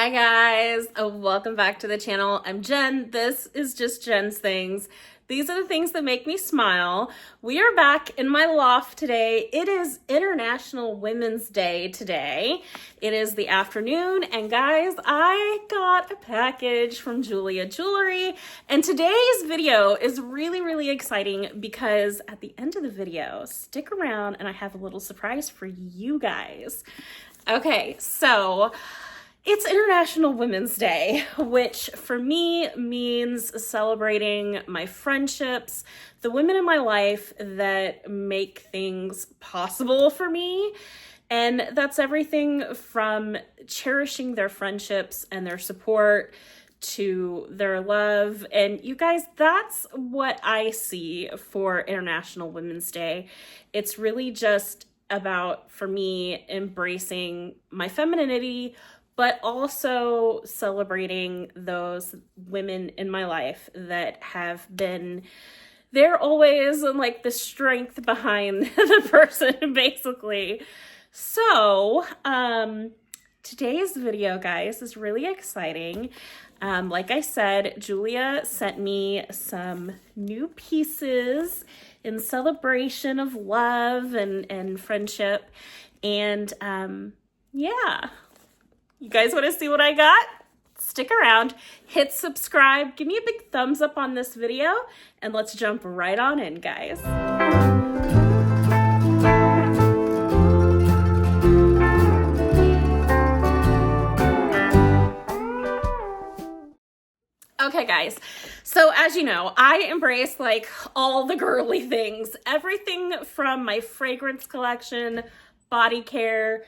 Hi guys, welcome back to the channel. I'm Jen. This is just Jen's Things. These are the things that make me smile. We are back in my loft today. It is International Women's Day today. It is the afternoon, and guys, I got a package from Jeulia Jewelry, and today's video is really exciting because at the end of the video, stick around and I have a little surprise for you guys. Okay, so it's International Women's Day, which for me means celebrating my friendships, the women in my life that make things possible for me. And that's everything from cherishing their friendships and their support to their love. And you guys, that's what I see for International Women's Day. It's really just about, for me, embracing my femininity, but also celebrating those women in my life that have been there always, and like the strength behind the person, basically. So, today's video, guys, is really exciting. Like I said, Jeulia sent me some new pieces in celebration of love and friendship. And, yeah. You guys want to see what I got? Stick around, hit subscribe, give me a big thumbs up on this video, and let's jump right on in, guys. Okay, guys, so as you know, I embrace like all the girly things, everything from my fragrance collection, body care,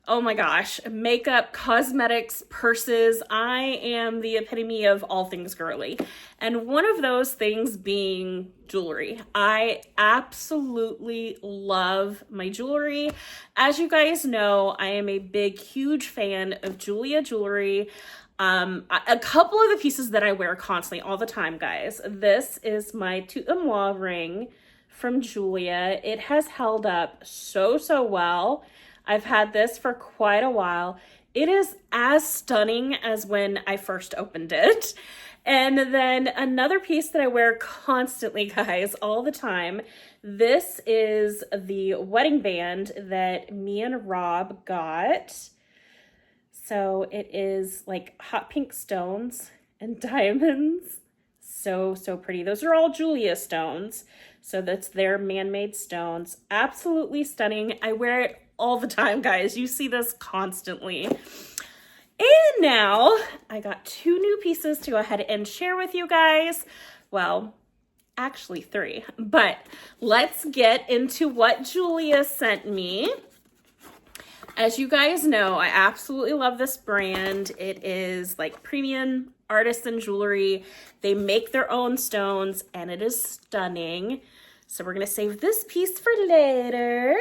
oh my gosh, makeup, cosmetics, purses. I am the epitome of all things girly. And one of those things being jewelry. I absolutely love my jewelry. As you guys know, I am a big, huge fan of Jeulia Jewelry. A couple of the pieces that I wear constantly all the time, guys. This is my Tout de Moi ring from Jeulia. It has held up so well. I've had this for quite a while. It is as stunning as when I first opened it. And then another piece that I wear constantly, guys, all the time. This is the wedding band that me and Rob got. So it is like hot pink stones and diamonds. So pretty. Those are all Jeulia stones. So that's their man-made stones. Absolutely stunning. I wear it all the time, guys. You see this constantly. And now I got two new pieces to go ahead and share with you guys. Well, actually three, but let's get into what Jeulia sent me. As you guys know, I absolutely love this brand. It is like premium artisan jewelry. They make their own stones and it is stunning. So we're gonna save this piece for later.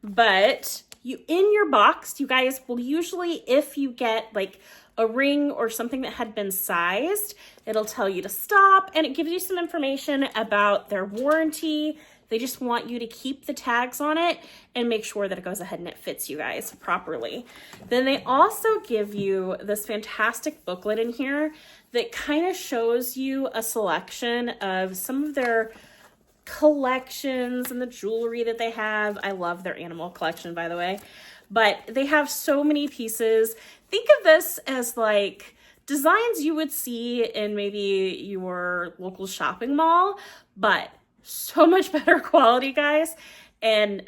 But in your box, you guys will usually, if you get like a ring or something that had been sized, it'll tell you to stop, and it gives you some information about their warranty. They just want you to keep the tags on it and make sure that it goes ahead and it fits you guys properly. Then they also give you this fantastic booklet in here that kind of shows you a selection of some of their collections and the jewelry that they have. I love their animal collection, by the way, but they have so many pieces. Think of this as like designs you would see in maybe your local shopping mall, but so much better quality, guys, and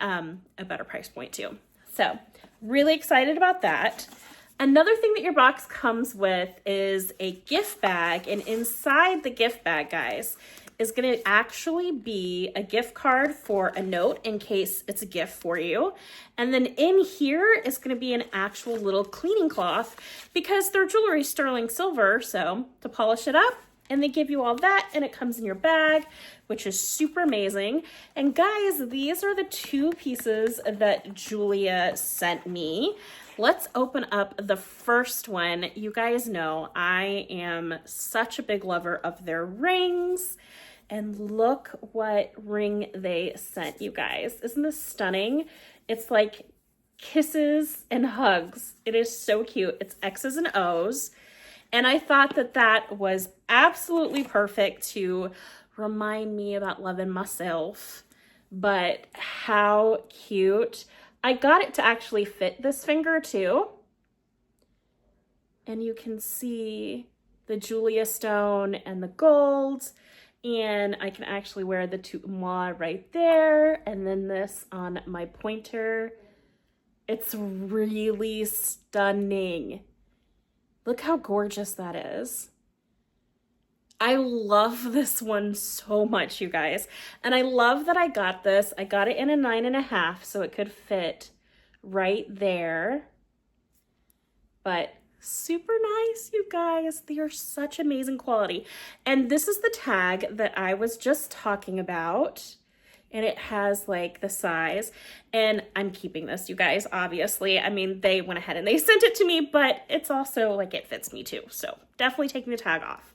a better price point too. So really excited about that. Another thing that your box comes with is a gift bag, and inside the gift bag, guys, is going to actually be a gift card for a note in case it's a gift for you. And then in here is going to be an actual little cleaning cloth because their jewelry is sterling silver, so to polish it up. And they give you all that, and it comes in your bag, which is super amazing. And guys, these are the two pieces that Jeulia sent me. Let's open up the first one. You guys know I am such a big lover of their rings. And look what ring they sent, you guys. Isn't this stunning? It's like kisses and hugs. It is so cute. It's X's and O's. And I thought that that was absolutely perfect to remind me about loving myself. But how cute. I got it to actually fit this finger too. And you can see the Jeulia stone and the gold. And I can actually wear the tout moi right there. And then this on my pointer. It's really stunning. Look how gorgeous that is. I love this one so much, you guys. And I love that I got this. I got it in a 9.5, so it could fit right there. But super nice, you guys. They are such amazing quality. And this is the tag that I was just talking about. And it has like the size, and I'm keeping this, you guys, obviously. I mean, they went ahead and they sent it to me, but it's also like it fits me too. So definitely taking the tag off.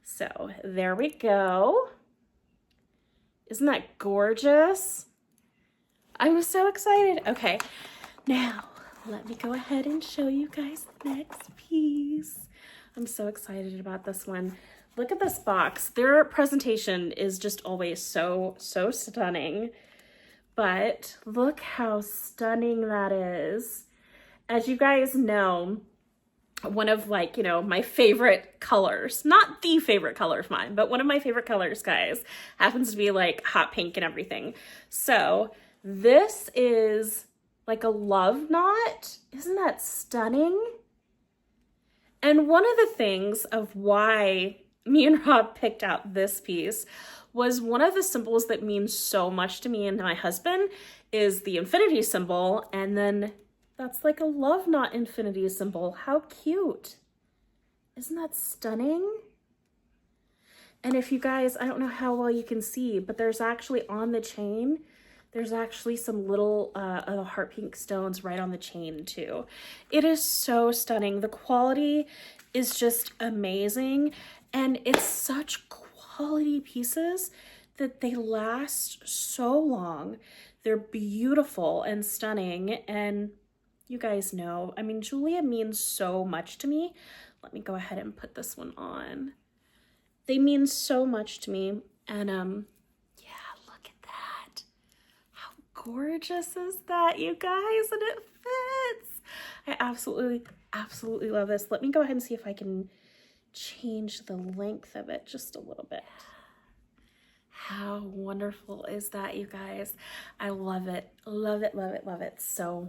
So there we go. Isn't that gorgeous? I was so excited. Okay, now let me go ahead and show you guys the next piece. I'm so excited about this one. Look at this box. Their presentation is just always so stunning. But look how stunning that is. As you guys know, one of like, you know, my favorite colors, not the favorite color of mine, but one of my favorite colors, guys, happens to be like hot pink and everything. So this is like a love knot. Isn't that stunning? And one of the things of why me and Rob picked out this piece was one of the symbols that means so much to me and my husband is the infinity symbol. And then that's like a love knot infinity symbol. How cute. Isn't that stunning? And if you guys, I don't know how well you can see, but there's actually on the chain, there's actually some little heart pink stones right on the chain too. It is so stunning. The quality is just amazing. And it's such quality pieces that they last so long. They're beautiful and stunning. And you guys know, I mean, Jeulia means so much to me. Let me go ahead and put this one on. They mean so much to me. And yeah, look at that. How gorgeous is that, you guys? And it fits. I absolutely love this. Let me go ahead and see if I can change the length of it just a little bit. How wonderful is that, you guys? I love it. Love it so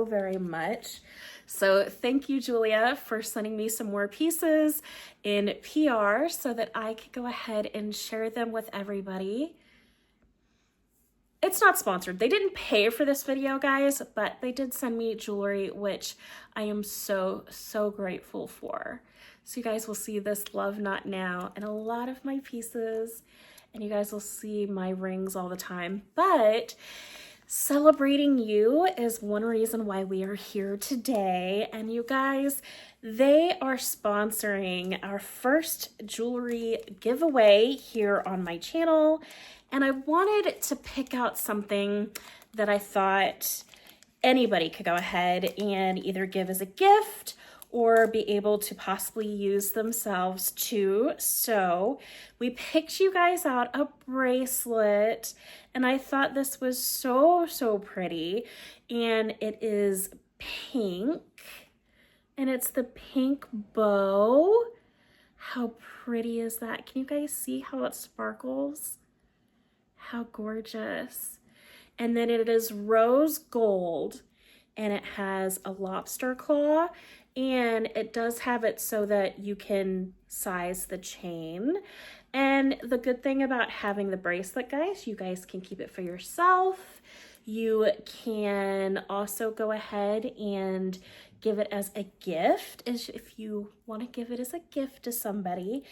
very much. So thank you, Jeulia, for sending me some more pieces in PR so that I could go ahead and share them with everybody. It's not sponsored. They didn't pay for this video, guys, but they did send me jewelry, which I am so grateful for. So you guys will see this love knot now and a lot of my pieces, and you guys will see my rings all the time. But celebrating you is one reason why we are here today. And you guys, they are sponsoring our first jewelry giveaway here on my channel. And I wanted to pick out something that I thought anybody could go ahead and either give as a gift or be able to possibly use themselves too. So we picked you guys out a bracelet, and I thought this was so pretty. And it is pink, and it's the pink bow. How pretty is that? Can you guys see how it sparkles? How gorgeous. And then it is rose gold, and it has a lobster claw, and it does have it so that you can size the chain. And the good thing about having the bracelet, guys, you guys can keep it for yourself. You can also go ahead and give it as a gift if you want to give it as a gift to somebody.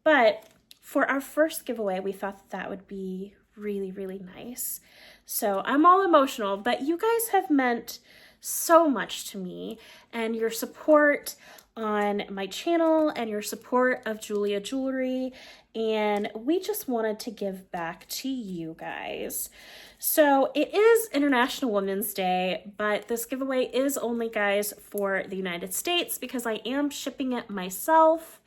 But for our first giveaway, we thought that would be really nice. So I'm all emotional, but you guys have meant so much to me, and your support on my channel and your support of Jeulia Jewelry, and we just wanted to give back to you guys. So it is International Women's Day, but this giveaway is only, guys, for the United States because I am shipping it myself.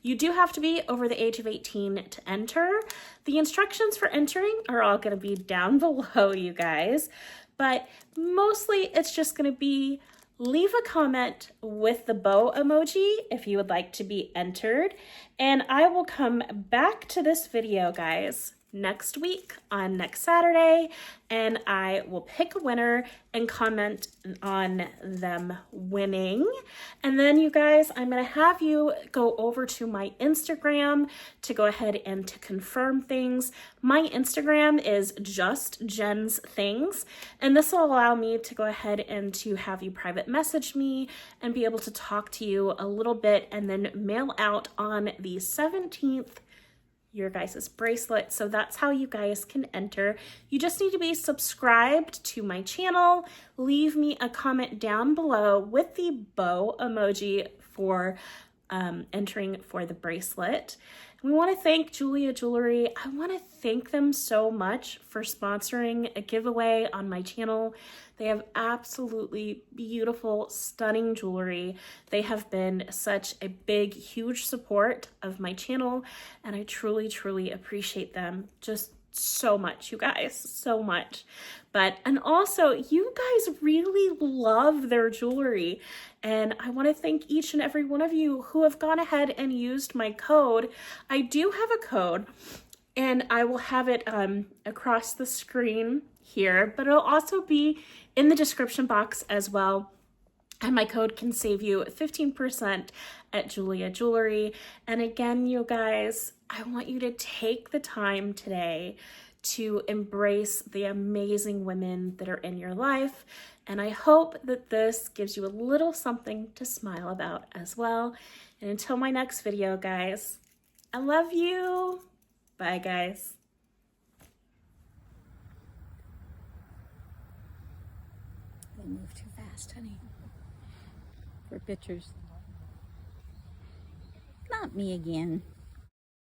You do have to be over the age of 18 to enter. The instructions for entering are all going to be down below, you guys, but mostly it's just going to be leave a comment with the bow emoji if you would like to be entered, and I will come back to this video, guys, next week on next Saturday, and I will pick a winner and comment on them winning. And then, you guys, I'm going to have you go over to my Instagram to go ahead and to confirm things. My Instagram is Justjennsthings, and this will allow me to go ahead and to have you private message me and be able to talk to you a little bit, and then mail out on the 17th your guys' bracelet. So that's how you guys can enter. You just need to be subscribed to my channel. Leave me a comment down below with the bow emoji for entering for the bracelet. We want to thank Jeulia Jewelry. I want to thank them so much for sponsoring a giveaway on my channel. They have absolutely beautiful, stunning jewelry. They have been such a big, huge support of my channel, and I truly, truly appreciate them just so much, you guys, so much. And also, you guys really love their jewelry, and I want to thank each and every one of you who have gone ahead and used my code. I do have a code, and I will have it across the screen here, but it'll also be in the description box as well. And my code can save you 15% at Jeulia Jewelry. And again, you guys, I want you to take the time today to embrace the amazing women that are in your life. And I hope that this gives you a little something to smile about as well. And until my next video, guys, I love you. Bye, guys. They move too fast, honey, for pictures. Not me again.